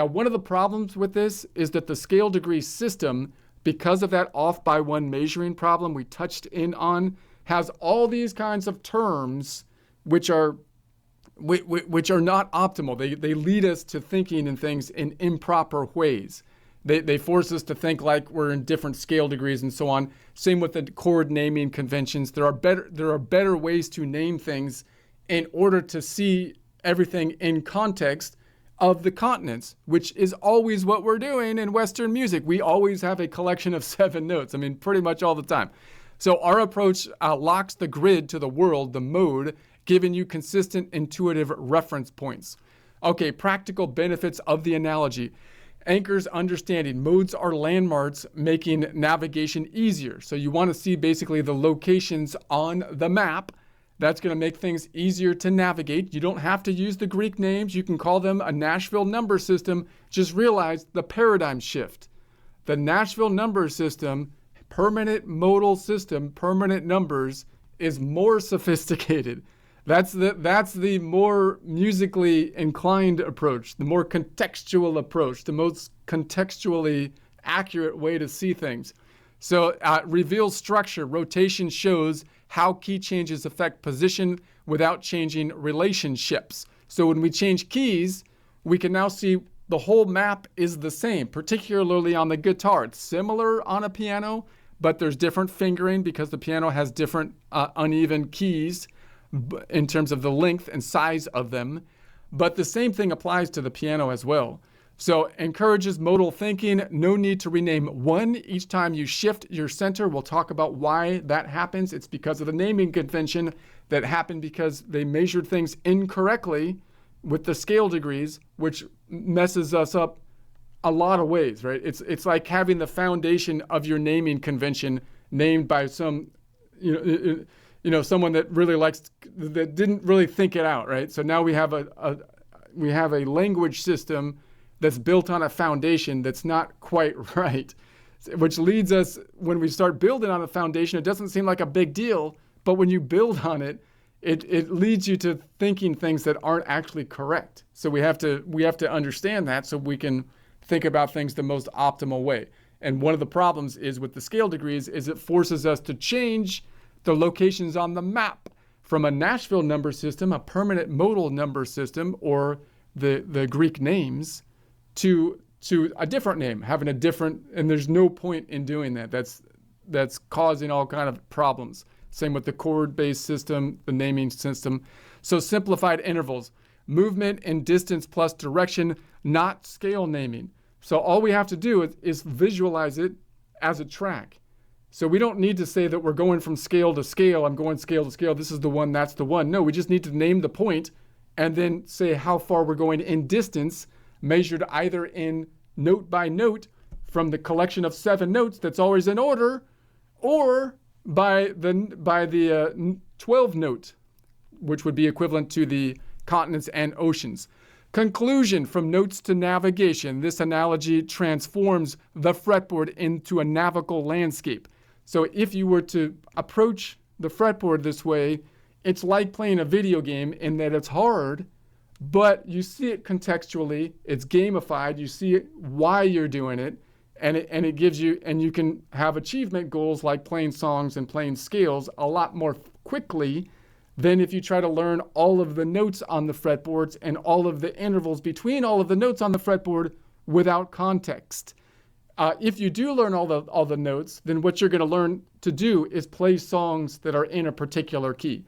Now, one of the problems with this is that the scale degree system, because of that off by one measuring problem we touched in on, has all these kinds of terms which are not optimal. They lead us to thinking in things in improper ways. They force us to think like we're in different scale degrees and so on. Same with the chord naming conventions. There are better ways to name things in order to see everything in context of the continents, which is always what we're doing in Western music. We always have a collection of 7 notes. I mean, pretty much all the time. So our approach locks the grid to the world, the mode, giving you consistent intuitive reference points. Okay, practical benefits of the analogy. Anchors understanding. Modes are landmarks, making navigation easier. So you want to see basically the locations on the map. That's going to make things easier to navigate. You don't have to use the Greek names. You can call them a Nashville number system. Just realize the paradigm shift. The Nashville number system, permanent modal system, permanent numbers, is more sophisticated. That's the more musically inclined approach, the more contextual approach, the most contextually accurate way to see things. So reveals structure. Rotation shows how key changes affect position without changing relationships. So when we change keys, we can now see the whole map is the same, particularly on the guitar. It's similar on a piano, but there's different fingering because the piano has different uneven keys in terms of the length and size of them. But the same thing applies to the piano as well. So encourages modal thinking. No need to rename one each time you shift your center. We'll talk about why that happens. It's because of the naming convention that happened because they measured things incorrectly with the scale degrees, which messes us up a lot of ways, right? It's like having the foundation of your naming convention named by some, someone that really that didn't really think it out, right? So now we have a language system that's built on a foundation that's not quite right, which leads us, when we start building on a foundation, it doesn't seem like a big deal, but when you build on it, it leads you to thinking things that aren't actually correct. So we have to understand that so we can think about things the most optimal way. And one of the problems is with the scale degrees is it forces us to change the locations on the map from a Nashville number system, a permanent modal number system, or the Greek names, to a different name, having a different, and there's no point in doing that. That's causing all kind of problems. Same with the chord-based system, the naming system. So simplified intervals, movement and distance plus direction, not scale naming. So all we have to do is visualize it as a track. So we don't need to say that we're going from scale to scale. I'm going scale to scale. This is the one, that's the one. No, we just need to name the point and then say how far we're going in distance, measured either in note by note from the collection of 7 notes that's always in order, or by the 12 note, which would be equivalent to the continents and oceans. Conclusion, from notes to navigation. This analogy transforms the fretboard into a navigal landscape. So if you were to approach the fretboard this way, it's like playing a video game in that it's hard, but you see it contextually, it's gamified, you see why you're doing it, and it gives you, and you can have achievement goals like playing songs and playing scales a lot more quickly than if you try to learn all of the notes on the fretboards and all of the intervals between all of the notes on the fretboard without context. If you do learn all the notes, then what you're going to learn to do is play songs that are in a particular key.